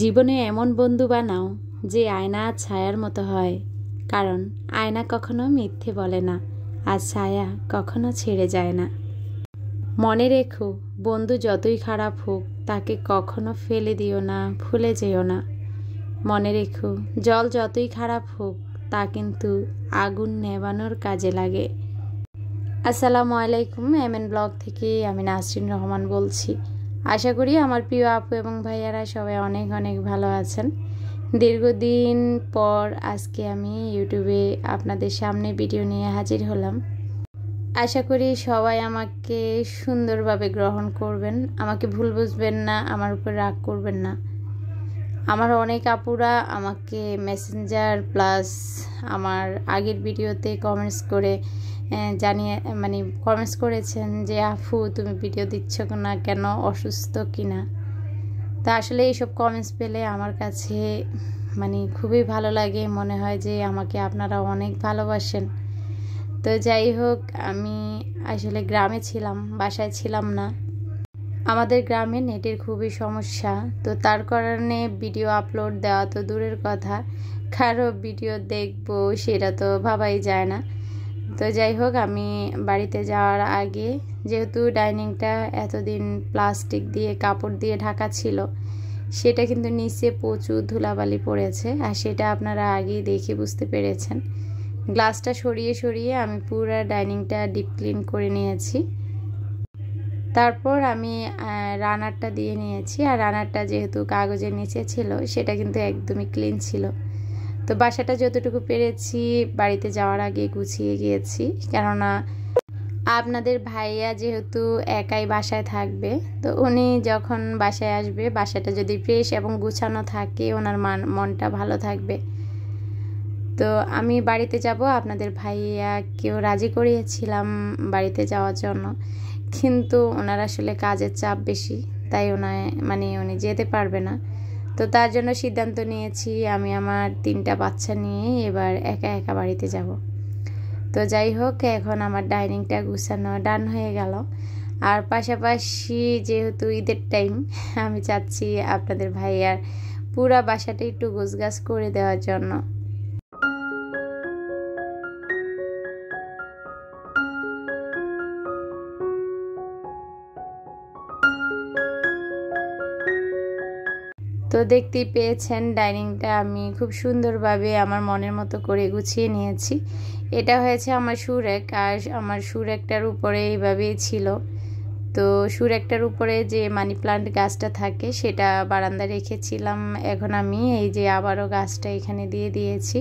জীবনে এমন বন্ধু বানাও যে আয়না আর ছায়ার মতো হয়, কারণ আয়না কখনো মিথ্যে বলে না আর ছায়া কখনো ছেড়ে যায় না। মনে রেখো, বন্ধু যতই খারাপ হোক তাকে কখনো ফেলে দিও না, ভুলে যেও না। মনে রেখো, জল যতই খারাপ হোক তা কিন্তু আগুন নেভানোর কাজে লাগে। আসসালামু আলাইকুম, এমএন ব্লগ থেকে আমি নাসরিন রহমান বলছি। আশা করি আমার প্রিয় আপু এবং ভাইয়ারা সবাই অনেক অনেক ভালো আছেন। দীর্ঘদিন পর আজকে আমি ইউটিউবে আপনাদের সামনে ভিডিও নিয়ে হাজির হলাম। আশা করি সবাই আমাকে সুন্দরভাবে গ্রহণ করবেন, আমাকে ভুল বুঝবেন না, আমার উপর রাগ করবেন না। আমার অনেক আপুরা আমাকে মেসেঞ্জার প্লাস আমার আগের ভিডিওতে কমেন্টস করে কমেন্টস করেছেন যে আপু তুমি ভিডিও দিচ্ছ না কেন, অসুস্থ কিনা। তা আসলে এইসব কমেন্টস পেলে আমার কাছে খুবই ভালো লাগে, মনে হয় যে আমাকে আপনারা অনেক ভালোবাসেন। তো যাই হোক, আমি আসলে গ্রামে ছিলাম, বাসায় ছিলাম না। আমাদের গ্রামে নেটের খুবই সমস্যা, তো তার কারণে ভিডিও আপলোড দেওয়া তো দূরের কথা, কারো ভিডিও দেখবো সেটা তো ভাবাই যায় না। তো যাই হোক, আমি বাড়িতে যাওয়ার আগে, যেহেতু ডাইনিংটা এতদিন প্লাস্টিক দিয়ে কাপড় দিয়ে ঢাকা ছিল, সেটা কিন্তু নিচে প্রচুর ধুলাবালি পড়েছে, আর সেটা আপনারা আগেই দেখে বুঝতে পেরেছেন। গ্লাসটা সরিয়ে সরিয়ে আমি পুরো ডাইনিংটা ডিপ ক্লিন করে নিয়েছি। তারপর আমি রানারটা দিয়ে নিয়েছি, আর রানারটা যেহেতু কাগজের নিচে ছিল সেটা কিন্তু একদমই ক্লিন ছিল। তো বাসাটা যতটুকু পেরেছি বাড়িতে যাওয়ার আগে গুছিয়ে গিয়েছি, কেননা আপনাদের ভাইয়া যেহেতু একাই বাসায় থাকবে, তো উনি যখন বাসায় আসবে বাসাটা যদি ফ্রেশ এবং গুছানো থাকে ওনার মনটা ভালো থাকবে। তো আমি বাড়িতে যাব, আপনাদের ভাইয়াকেও রাজি করিয়েছিলাম বাড়িতে যাওয়ার জন্য, কিন্তু ওনার আসলে কাজের চাপ বেশি, তাই উনি যেতে পারবে না। তো তার জন্য সিদ্ধান্ত নিয়েছি আমি আমার 3টা বাচ্চা নিয়ে এবার একা একা বাড়িতে যাব। তো যাই হোক, এখন আমার ডাইনিংটা গুছানো ডান হয়ে গেল। আর পাশাপাশি যেহেতু ঈদের টাইম, আমি চাচ্ছি আপনাদের ভাইয়ার পুরা বাসাটা একটু গোছগাছ করে দেওয়ার জন্য। তো দেখতেই পেয়েছেন ডাইনিংটা আমি খুব সুন্দরভাবে আমার মনের মতো করে গুছিয়ে নিয়েছি। এটা হয়েছে আমার সুরেক, আর আমার সুরেকটার উপরে এইভাবেই ছিল। তো সুরেকটার উপরে যে মানি প্লান্ট গাছটা থাকে সেটা বারান্দা রেখেছিলাম, এখন আমি এই যে আবারও গাছটা এখানে দিয়ে দিয়েছি।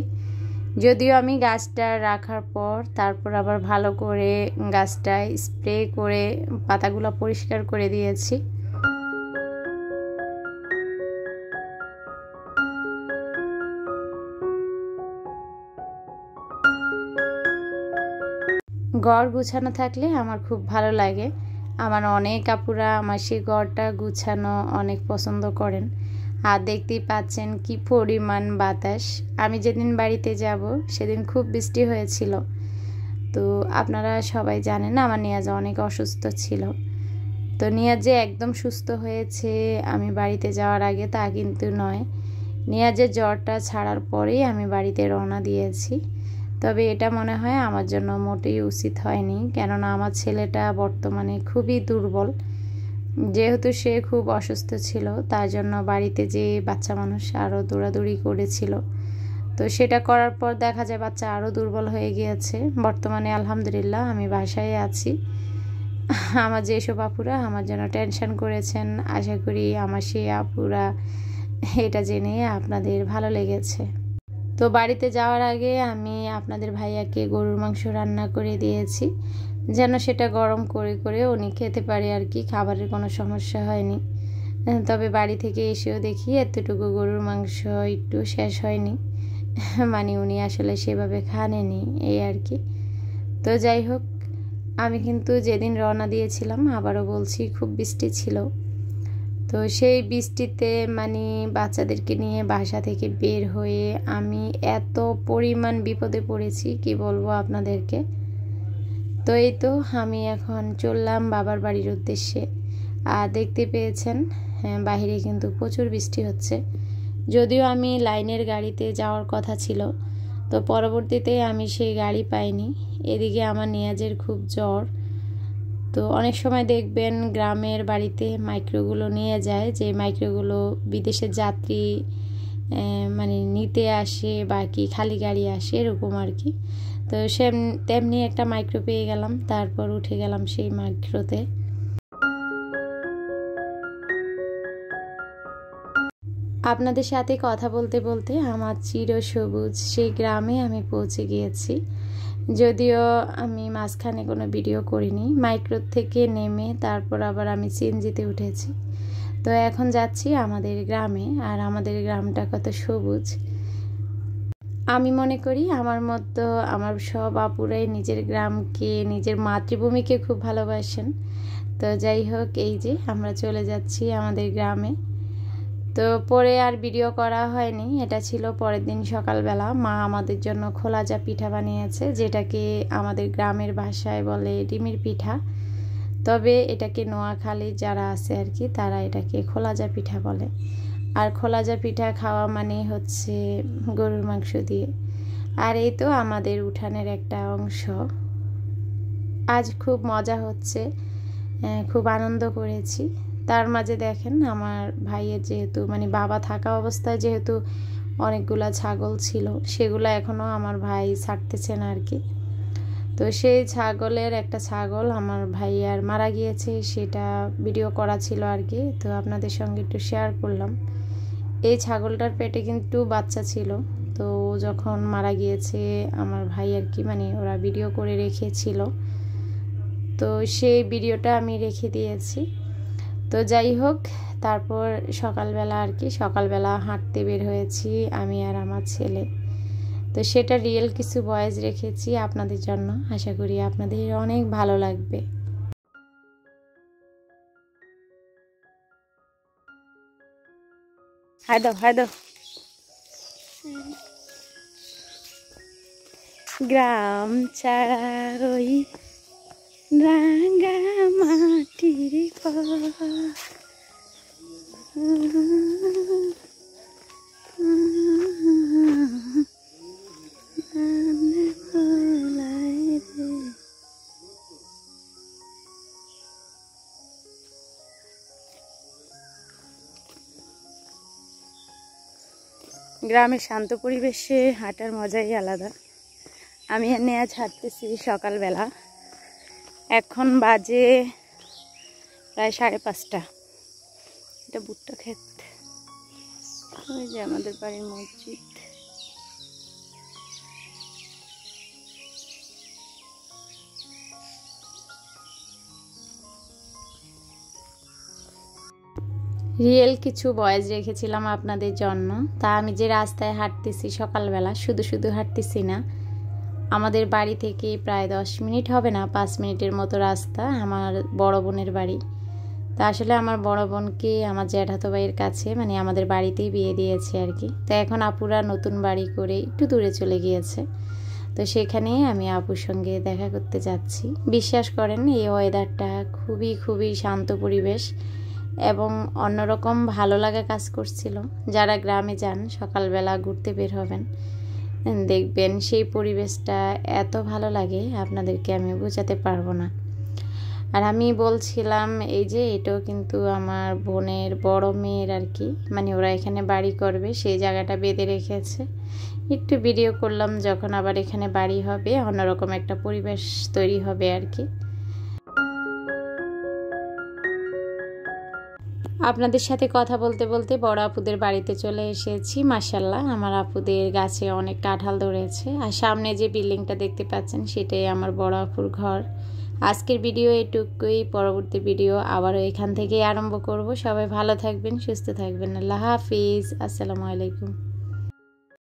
যদিও আমি গাছটা রাখার পর তারপর আবার ভালো করে গাছটা স্প্রে করে পাতাগুলো পরিষ্কার করে দিয়েছি। ঘর গুছানো থাকলে আমার খুব ভালো লাগে। আমার অনেক আপুরা আমার সেই ঘরটা গুছানো অনেক পছন্দ করেন। আর দেখতেই পাচ্ছেন কি পরিমাণ বাতাস। আমি যেদিন বাড়িতে যাব সেদিন খুব বৃষ্টি হয়েছিল। তো আপনারা সবাই জানেন আমার নিয়াজ অনেক অসুস্থ ছিল। তো নিয়াজ যে একদম সুস্থ হয়েছে আমি বাড়িতে যাওয়ার আগে তা কিন্তু নয়, নিয়াজের জ্বরটা ছাড়ার পরেই আমি বাড়িতে রওনা দিয়েছি। তবে এটা মনে হয় আমার জন্য মোটেই উচিত হয়নি, কেননা আমার ছেলেটা বর্তমানে খুবই দুর্বল। যেহেতু সে খুব অসুস্থ ছিল তার জন্য বাড়িতে যে বাচ্চা মানুষ আরও দৌড়াদৌড়ি করেছিল, তো সেটা করার পর দেখা যায় বাচ্চা আরও দুর্বল হয়ে গিয়েছে। বর্তমানে আলহামদুলিল্লাহ আমি বাসায় আছি। আমার যেসব আপুরা আমার জন্য টেনশন করেছেন, আশা করি আমার সেই আপুরা এটা জেনে আপনাদের ভালো লেগেছে। তো বাড়িতে যাওয়ার আগে আমি আপনাদের ভাইয়াকে গরুর মাংস রান্না করে দিয়েছি, যেন সেটা গরম করে করে উনি খেতে পারে আর কি, খাবারের কোনো সমস্যা হয়নি। তবে বাড়ি থেকে এসেও দেখি এতটুকু গরুর মাংস একটু শেষ হয়নি, উনি আসলে সেভাবে খাননি এই আর কি। তো যাই হোক, আমি কিন্তু যেদিন রওনা দিয়েছিলাম আবারও বলছি খুব বৃষ্টি ছিল। তো সেই বৃষ্টিতে বাচ্চাদেরকে নিয়ে বাসা থেকে বের হয়ে আমি এত পরিমাণ বিপদে পড়েছি কি বলবো আপনাদেরকে। তো এই তো আমি এখন চললাম বাবার বাড়ির উদ্দেশ্যে। আর দেখতে পেয়েছেন বাইরে কিন্তু প্রচুর বৃষ্টি হচ্ছে। যদিও আমি লাইনের গাড়িতে যাওয়ার কথা ছিল, তো পরবর্তীতে আমি সেই গাড়ি পাইনি। এদিকে আমার নিয়াজের খুব জ্বর। তো অনেক সময় দেখবেন গ্রামের বাড়িতে মাইক্রোগুলো নিয়ে যায়, যে মাইক্রোগুলো বিদেশের যাত্রী মানে নিতে আসে বা কি খালি গাড়ি আসে এরকম আর কি। তো তেমনি একটা মাইক্রো পেয়ে গেলাম, তারপর উঠে গেলাম সেই মাইক্রোতে। আপনাদের সাথে কথা বলতে বলতে আমার চিরসবুজ সেই গ্রামে আমি পৌঁছে গিয়েছি। যদিও আমি মাঝখানে কোনো ভিডিও করিনি, মাইক্রো থেকে নেমে তারপর আবার আমি সিএনজিতে উঠেছি। তো এখন যাচ্ছি আমাদের গ্রামে, আর আমাদের গ্রামটা কত সবুজ। আমি মনে করি আমার মতো আমার সব আপুরাই নিজের গ্রামকে, নিজের মাতৃভূমিকে খুব ভালোবাসেন। তো যাই হোক, এই যে আমরা চলে যাচ্ছি আমাদের গ্রামে। তো পরে আর ভিডিও করা হয়নি, এটা ছিল পরের দিন সকালবেলা। মা আমাদের জন্য খোলাজা পিঠা বানিয়েছে, যেটাকে আমাদের গ্রামের ভাষায় বলে ডিমের পিঠা, তবে এটাকে নোয়াখালী যারা আছে আর কি তারা এটাকে খোলাজা পিঠা বলে। আর খোলাজা পিঠা খাওয়া মানে হচ্ছে গরুর মাংস দিয়ে। আর এই তো আমাদের উঠানের একটা অংশ। আজ খুব মজা হচ্ছে, খুব আনন্দ করেছি। তার মাঝে দেখেন আমার ভাইয়ের যেহেতু মানে বাবা থাকা অবস্থায় যেহেতু অনেকগুলা ছাগল ছিল, সেগুলো এখনও আমার ভাই ছাড়তেছে না আর কি। তো সেই ছাগলের একটা ছাগল আমার ভাইয়ার মারা গিয়েছে, সেটা ভিডিও করা ছিল আর কি। তো আপনাদের সঙ্গে একটু শেয়ার করলাম। এই ছাগলটার পেটে কিন্তু বাচ্চা ছিল, তো যখন মারা গিয়েছে আমার ভাই আর কি মানে ওরা ভিডিও করে রেখেছিল, তো সেই ভিডিওটা আমি রেখে দিয়েছি। তো যাই হোক, তারপর সকালবেলা আর কি সকালবেলা হাঁটতে বের হয়েছি আমি আর আমার ছেলে। তো সেটা রিয়েল কিছু ভয়েস রেখেছি আপনাদের জন্য, আশা করি আপনাদের অনেক ভালো লাগবে। হাই দাও হাই দাও। গ্রাম ছাড়া ওই রাঙা মাটির পথ, গ্রামের শান্ত পরিবেশে হাঁটার মজাই আলাদা। আমি এনে আজ হাঁটতেছি সকালবেলা, এখন বাজে প্রায় 5:30। এটা ভুট্টা ক্ষেত, ওই যে আমাদের বাড়ির মসজিদ। রিয়েল কিছু ভয়েস রেখেছিলাম আপনাদের জন্য। তা আমি যে রাস্তায় হাঁটতেছি সকালবেলা, শুধু শুধু হাঁটতেছি না, আমাদের বাড়ি থেকে প্রায় 10 মিনিট হবে না, 5 মিনিটের মতো রাস্তা আমার বড় বোনের বাড়ি। তা আসলে আমার বড় বোনকে আমার জ্যাঠাতো ভাইয়ের কাছে মানে আমাদের বাড়িতেই বিয়ে দিয়েছে আর কি। তো এখন আপুরা নতুন বাড়ি করে একটু দূরে চলে গিয়েছে, তো সেখানে আমি আপুর সঙ্গে দেখা করতে যাচ্ছি। বিশ্বাস করেন এই ওয়েদারটা খুবই খুবই শান্ত পরিবেশ এবং অন্যরকম ভালো লাগা কাজ করছিল। যারা গ্রামে যান সকালবেলা ঘুরতে বের হবেন, দেখবেন সেই পরিবেশটা এত ভালো লাগে আপনাদেরকে আমি বোঝাতে পারবো না। আর আমি বলছিলাম এই যে এটাও কিন্তু আমার বোনের বড় মেয়ের আর কি, মানে ওরা এখানে বাড়ি করবে সেই জায়গাটা বেঁধে রেখেছে। একটু ভিডিও করলাম, যখন আবার এখানে বাড়ি হবে অন্যরকম একটা পরিবেশ তৈরি হবে আর কি। আপনাদের সাথে কথা বলতে বলতে বড় আপুদের বাড়িতে চলে এসেছি। মাশাআল্লাহ আমার আপুদের গাছে অনেক কাঁঠাল ধরেছে, আর সামনে যে বিল্ডিংটা দেখতে পাচ্ছেন সেটাই আমার বড় আপুর ঘর। আজকের ভিডিও এটুকুই, পরবর্তী ভিডিও আবারও এখান থেকেই আরম্ভ করব। সবাই ভালো থাকবেন, সুস্থ থাকবেন। আল্লাহ হাফিজ, আসসালামু আলাইকুম।